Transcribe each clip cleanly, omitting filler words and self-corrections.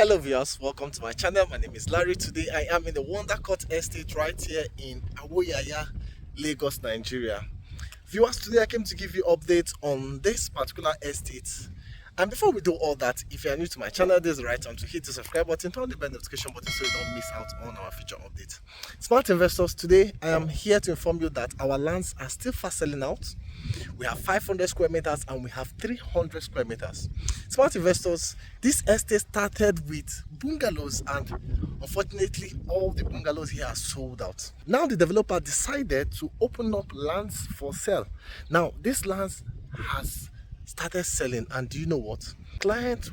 Hello viewers, welcome to my channel. My name is Larry. Today I am in the Wonder Court Estate right here in Awoyaya, Lagos, Nigeria. Viewers, today I came to give you updates on this particular estate. And before we do all that, if you are new to my channel, this is the right time to hit the subscribe button, turn on the bell notification button so you don't miss out on our future updates. Smart investors, today I am here to inform you that our lands are still fast selling out. We have 500 square meters and we have 300 square meters. Smart investors, this estate started with bungalows and unfortunately all the bungalows here are sold out. Now the developer decided to open up lands for sale. Now this lands has started selling, and do you know what? Client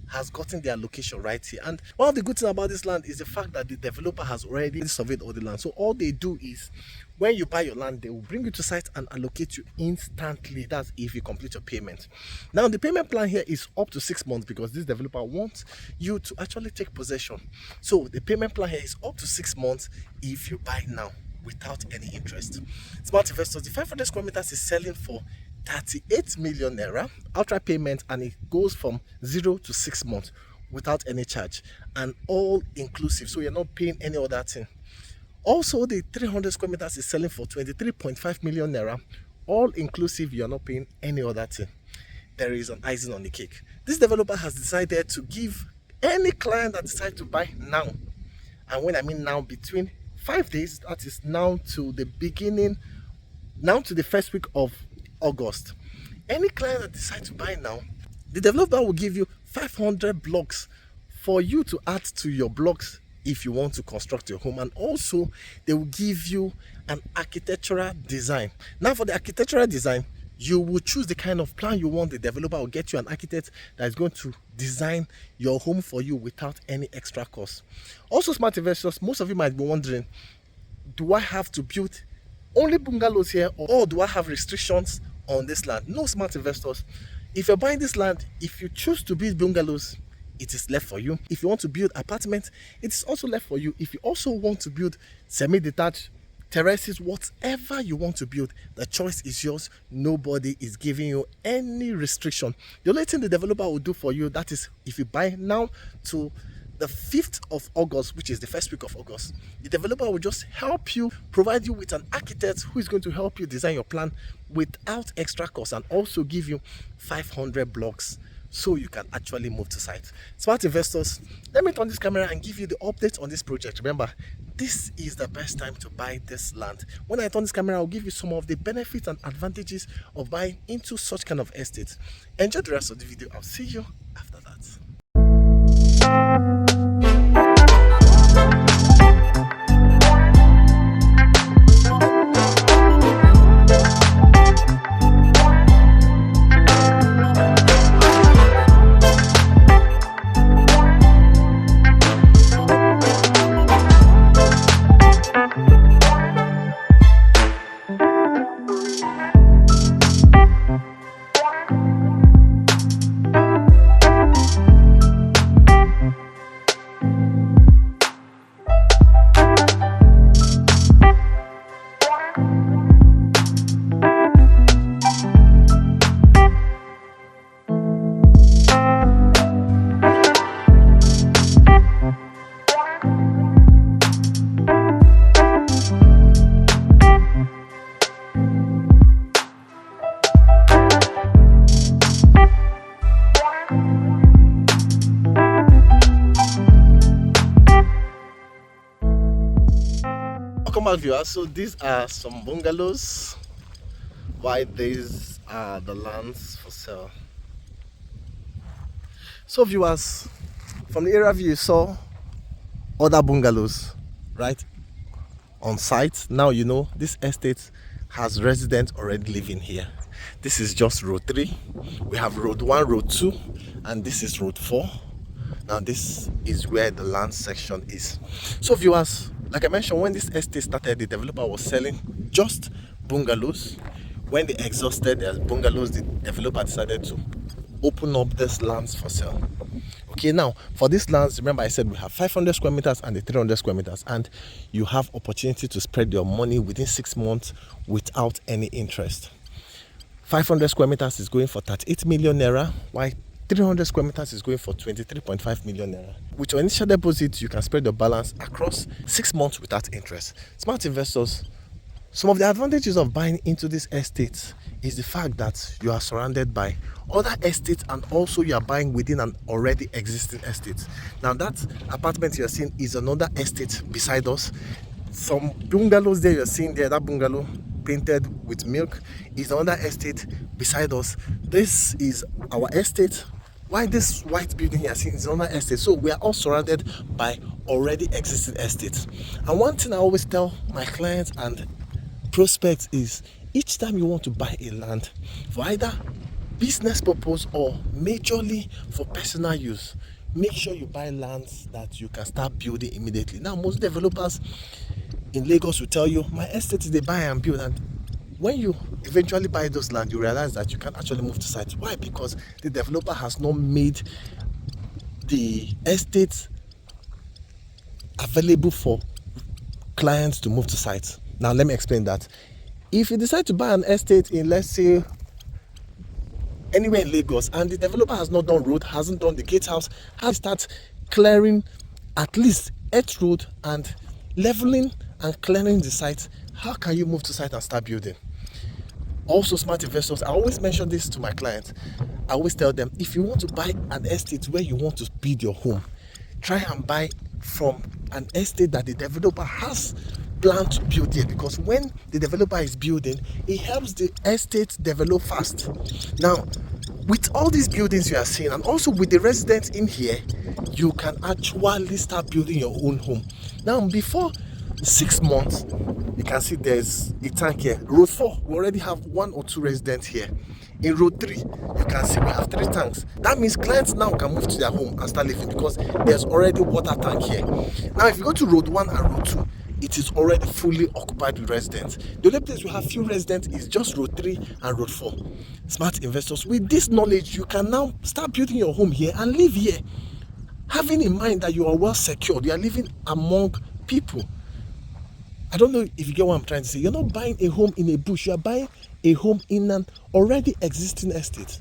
has gotten their location right here, and one of the good things about this land is the fact that the developer has already surveyed all the land. So all they do is when you buy your land, they will bring you to site and allocate you instantly. That's if you complete your payment. Now the payment plan here is up to 6 months because this developer wants you to actually take possession. So the payment plan here is up to 6 months if you buy now without any interest. Smart investors, the 500 square meters is selling for 38 million naira outright payment, and it goes from 0 to 6 months without any charge and all inclusive, so you're not paying any other thing. Also, the 300 square meters is selling for 23.5 million naira all inclusive, you're not paying any other thing. There is an icing on the cake. This developer has decided to give any client that decides to buy now, and when I mean now, between 5 days, that is now to the beginning, now to the first week of August, any client that decides to buy now, the developer will give you 500 blocks for you to add to your blocks if you want to construct your home, and also they will give you an architectural design. Now for the architectural design, you will choose the kind of plan you want. The developer will get you an architect that is going to design your home for you without any extra cost. Also, smart investors, most of you might be wondering, do I have to build only bungalows here, or do I have restrictions on this land? No, smart investors, if you're buying this land, if you choose to build bungalows, it is left for you. If you want to build apartments, it is also left for you. If you also want to build semi-detached, terraces, whatever you want to build, the choice is yours. Nobody is giving you any restriction. The only thing the developer will do for you, that is, if you buy now to the 5th of August, which is the first week of August, the developer will just help you, provide you with an architect who is going to help you design your plan without extra cost, and also give you 500 blocks so you can actually move to site. Smart investors, let me turn this camera and give you the update on this project. Remember, this is the best time to buy this land. When I turn this camera, I'll give you some of the benefits and advantages of buying into such kind of estate. Enjoy the rest of the video. I'll see you after that. Welcome back, viewers. So these are some bungalows, while these are the lands for sale. So viewers, from the area view you saw other bungalows right on site. Now you know this estate has residents already living here. This is just road 3. We have road 1, road 2, and this is road 4. Now this is where the land section is. So viewers, like I mentioned, when this estate started, the developer was selling just bungalows. When they exhausted their bungalows, the developer decided to open up these lands for sale. Okay, now for these lands, remember I said we have 500 square meters and the 300 square meters, and you have opportunity to spread your money within 6 months without any interest. 500 square meters is going for 38 million naira, while 300 square meters is going for 23.5 million naira. With your initial deposit, you can spread the balance across 6 months without interest. Smart investors, some of the advantages of buying into this estate is the fact that you are surrounded by other estates, and also you are buying within an already existing estate. Now that apartment you're seeing is another estate beside us. Some bungalows there you're seeing there, that bungalow painted with milk, is another estate beside us. This is our estate. Why this white building here is another estate. So we are all surrounded by already existing estates. And one thing I always tell my clients and prospects is, each time you want to buy a land for either business purpose or majorly for personal use, make sure you buy lands that you can start building immediately. Now, most developers in Lagos will tell you, my estate is they buy and build, and when you eventually buy those land, you realize that you can actually move to site. Why? Because the developer has not made the estate available for clients to move to site. Now let me explain that. If you decide to buy an estate in, let's say, anywhere in Lagos, and the developer has not done road, hasn't done the gatehouse, has start clearing at least earth road and leveling and clearing the site, how can you move to site and start building? Also, smart investors, I always mention this to my clients. I always tell them, if you want to buy an estate where you want to build your home, try and buy from an estate that the developer has plan to build it, because when the developer is building, it helps the estate develop fast. Now, with all these buildings you are seeing, and also with the residents in here, you can actually start building your own home. Now, before 6 months, you can see there's a tank here. Road 4, we already have 1 or 2 residents here. In road 3, you can see we have 3 tanks. That means clients now can move to their home and start living, because there's already water tank here. Now, if you go to road 1 and road 2, it is already fully occupied with residents. The only place we have few residents is just road 3 and road 4. Smart investors, with this knowledge, you can now start building your home here and live here, having in mind that you are well secured. You are living among people. I don't know if you get what I'm trying to say. You're not buying a home in a bush. You are buying a home in an already existing estate.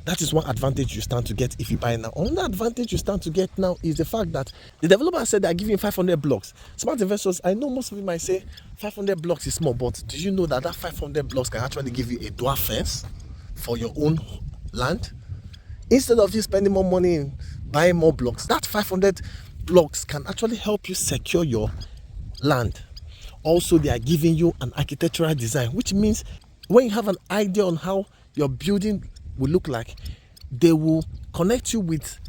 That is one advantage you stand to get if you buy now. Another advantage you stand to get now is the fact that the developer said they are giving 500 blocks. Smart investors, I know most of you might say 500 blocks is small, but do you know that 500 blocks can actually give you a dual fence for your own land? Instead of you spending more money in buying more blocks, that 500 blocks can actually help you secure your land. Also, they are giving you an architectural design, which means when you have an idea on how your building will look like, they will connect you with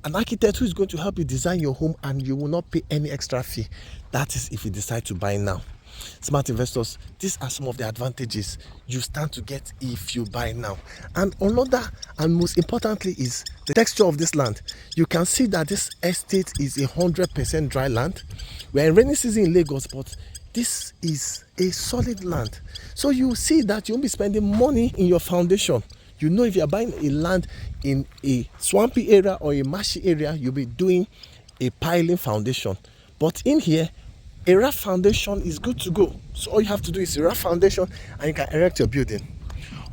an architect who is going to help you design your home, and you will not pay any extra fee. That is if you decide to buy now. Smart investors, these are some of the advantages you stand to get if you buy now. And another, and most importantly, is the texture of this land. You can see that this estate is 100% dry land. We are in rainy season in Lagos, but this is a solid land. So you see that you won't be spending money in your foundation. You know, if you are buying a land in a swampy area or a marshy area, you'll be doing a piling foundation. But in here, a rough foundation is good to go. So all you have to do is a rough foundation and you can erect your building.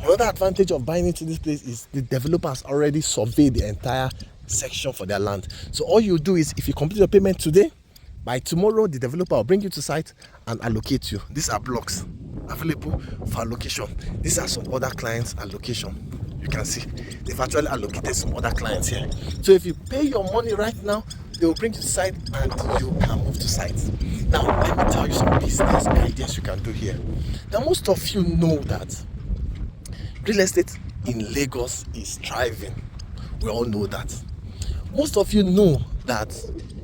Another advantage of buying into this place is the developers already surveyed the entire section for their land. So all you do is, if you complete your payment today, by tomorrow the developer will bring you to site and allocate you. These are blocks available for allocation. These are some other clients' allocation. You can see they've actually allocated some other clients here. So if you pay your money right now, they will bring you to site and you can move to site. Now let me tell you some business ideas you can do here. Now most of you know that real estate in Lagos is thriving. We all know that. Most of you know that,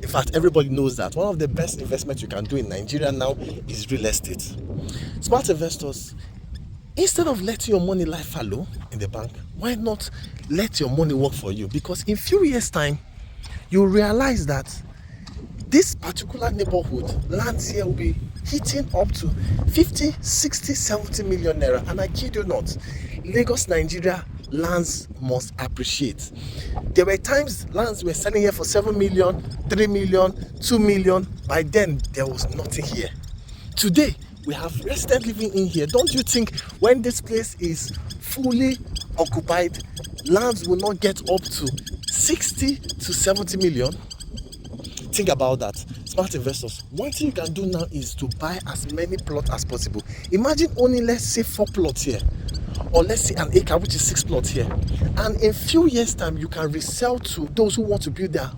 in fact everybody knows that one of the best investments you can do in Nigeria now is real estate. Smart investors, instead of letting your money lie fallow in the bank, why not let your money work for you? Because in few years time, you realize that this particular neighborhood, lands here will be hitting up to 50, 60, 70 million naira. And I kid you not, Lagos, Nigeria, lands must appreciate. There were times lands were selling here for 7 million, 3 million, 2 million. By then, there was nothing here. Today, we have residents living in here. Don't you think when this place is fully occupied, lands will not get up to 60 to 70 million. Think about that. Smart investors, one thing you can do now is to buy as many plots as possible. Imagine owning, let's say, 4 plots here, or let's say an acre, which is 6 plots here, and in few years time you can resell to those who want to build their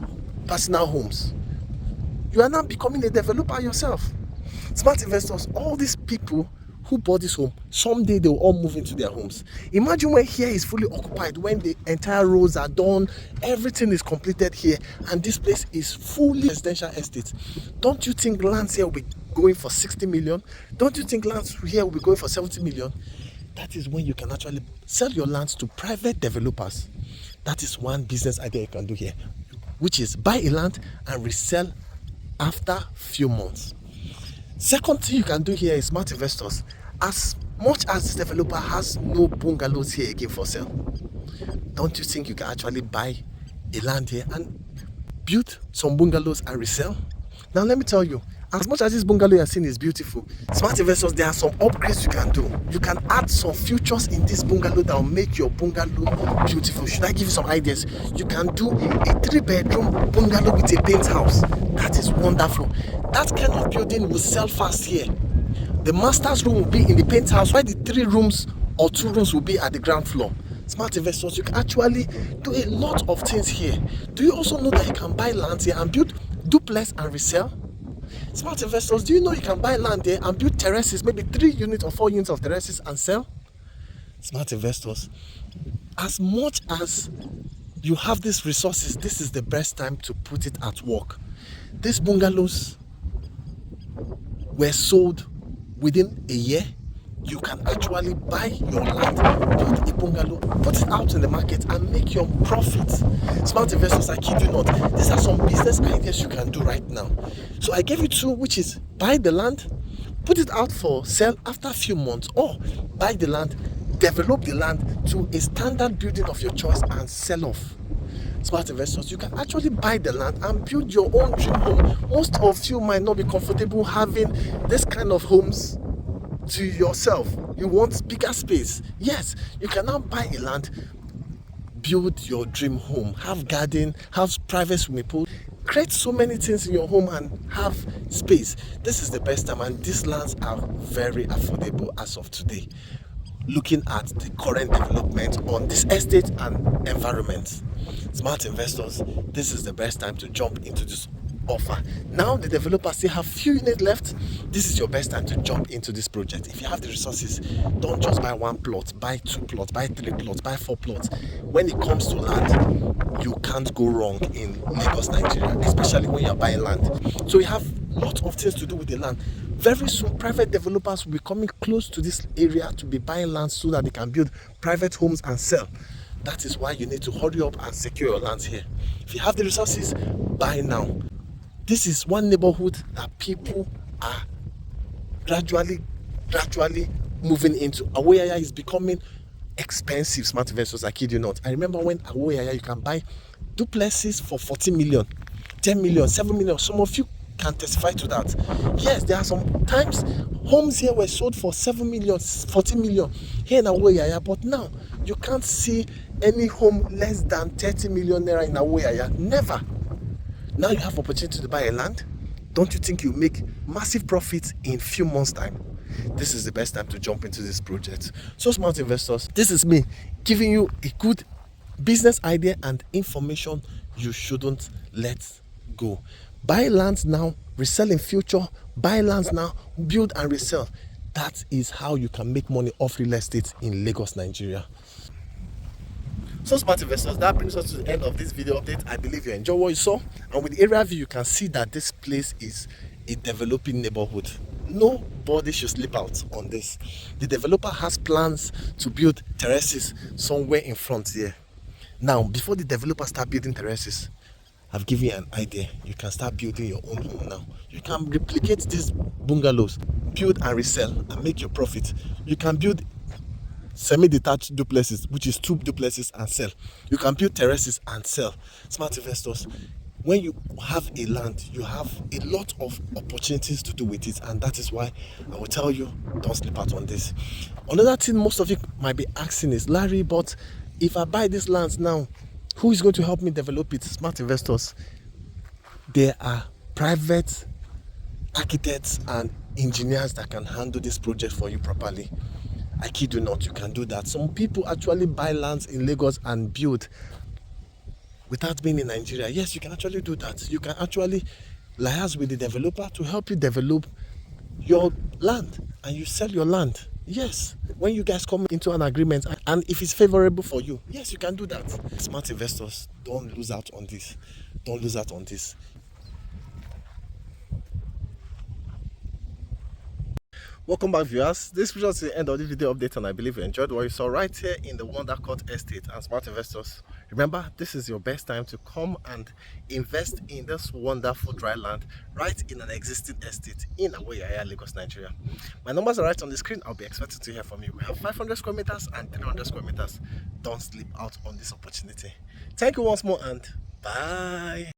personal homes. You are now becoming a developer yourself. Smart investors, all these people who bought this home, someday they will all move into their homes. Imagine when here is fully occupied, when the entire roads are done, everything is completed here, and this place is fully residential estate. Don't you think lands here will be going for 60 million? Don't you think lands here will be going for 70 million? That is when you can actually sell your lands to private developers. That is one business idea you can do here, which is buy a land and resell after few months. Second thing you can do here is, smart investors, as much as this developer has no bungalows here again for sale, don't you think you can actually buy a land here and build some bungalows and resell? Now let me tell you, as much as this bungalow you are seeing is beautiful, smart investors, there are some upgrades you can do. You can add some features in this bungalow that will make your bungalow beautiful. Should I give you some ideas? You can do a 3-bedroom bungalow with a penthouse. That is wonderful. That kind of building will sell fast here. The master's room will be in the penthouse, while the 3 rooms or 2 rooms will be at the ground floor. Smart investors, you can actually do a lot of things here. Do you also know that you can buy land here and build duplex and resell? Smart investors, do you know you can buy land there and build terraces, maybe 3 units or 4 units of terraces, and sell? Smart investors, as much as you have these resources, this is the best time to put it at work. These bungalows were sold within a year. You can actually buy your land, build a bungalow, put it out in the market, and make your profit. Smart investors, I kid you not, these are some business ideas you can do right now. So I gave you 2, which is buy the land, put it out for sale after a few months, or buy the land, develop the land to a standard building of your choice and sell off. Smart investors, you can actually buy the land and build your own dream home. Most of you might not be comfortable having this kind of homes to yourself. You want bigger space. Yes, you can now buy a land, build your dream home, have garden, have private swimming pool, create so many things in your home and have space. This is the best time, and these lands are very affordable as of today, looking at the current development on this estate and environment. Smart investors, this is the best time to jump into this offer. Now the developers still have few units left. This is your best time to jump into this project. If you have the resources, don't just buy 1 plot, buy 2 plots, buy 3 plots, buy 4 plots. When it comes to land, you can't go wrong in Lagos, Nigeria, especially when you're buying land. So we have lots of things to do with the land. Very soon, private developers will be coming close to this area to be buying land so that they can build private homes and sell. That is why you need to hurry up and secure your lands here. If you have the resources, buy now. This is one neighborhood that people are gradually moving into. Awoyaya is becoming expensive, smart investors, I kid you not. I remember when Awoyaya, you can buy duplexes for 40 million, 10 million, 7 million. Some of you can testify to that. Yes, there are some times homes here were sold for 7 million, 40 million here in Awoyaya, but now you can't see any home less than 30 million naira in Awoyaya. Never. Now you have opportunity to buy a land. Don't you think you make massive profits in few months time? This is the best time to jump into this project. So smart investors, this is me giving you a good business idea and information you shouldn't let go. Buy lands now, resell in future. Buy lands now, build and resell. That is how you can make money off real estate in Lagos, Nigeria. So smart investors, that brings us to the end of this video update. I believe you enjoyed what you saw, and with the area view you can see that this place is a developing neighborhood. Nobody should sleep out on this. The developer has plans to build terraces somewhere in front here. Now, before the developer start building terraces, I've given you an idea. You can start building your own home now. You can replicate these bungalows, build and resell, and make your profit. You can build semi-detached duplexes, which is 2 duplexes, and sell. You can build terraces and sell. Smart investors, when you have a land, you have a lot of opportunities to do with it, and that is why I will tell you, don't sleep out on this. Another thing most of you might be asking is, Larry, but if I buy this land now, Who is going to help me develop it? Smart investors. There are private architects and engineers that can handle this project for you properly. I kid you not, you can do that. Some people actually buy lands in Lagos and build without being in Nigeria. Yes, you can actually do that. You can actually liaise with the developer to help you develop your land, and you sell your land. Yes, when you guys come into an agreement, and if it's favorable for you, yes, you can do that. Smart investors, don't lose out on this. Don't lose out on this. Welcome back, viewers. This brings us to the end of the video update, and I believe you enjoyed what you saw right here in the Wonder Court Estate. And smart investors, remember, this is your best time to come and invest in this wonderful dry land right in an existing estate in Awoyaya, Lagos, Nigeria. My numbers are right on the screen. I'll be expecting to hear from you. We have 500 square meters and 300 square meters. Don't sleep out on this opportunity. Thank you once more, and bye.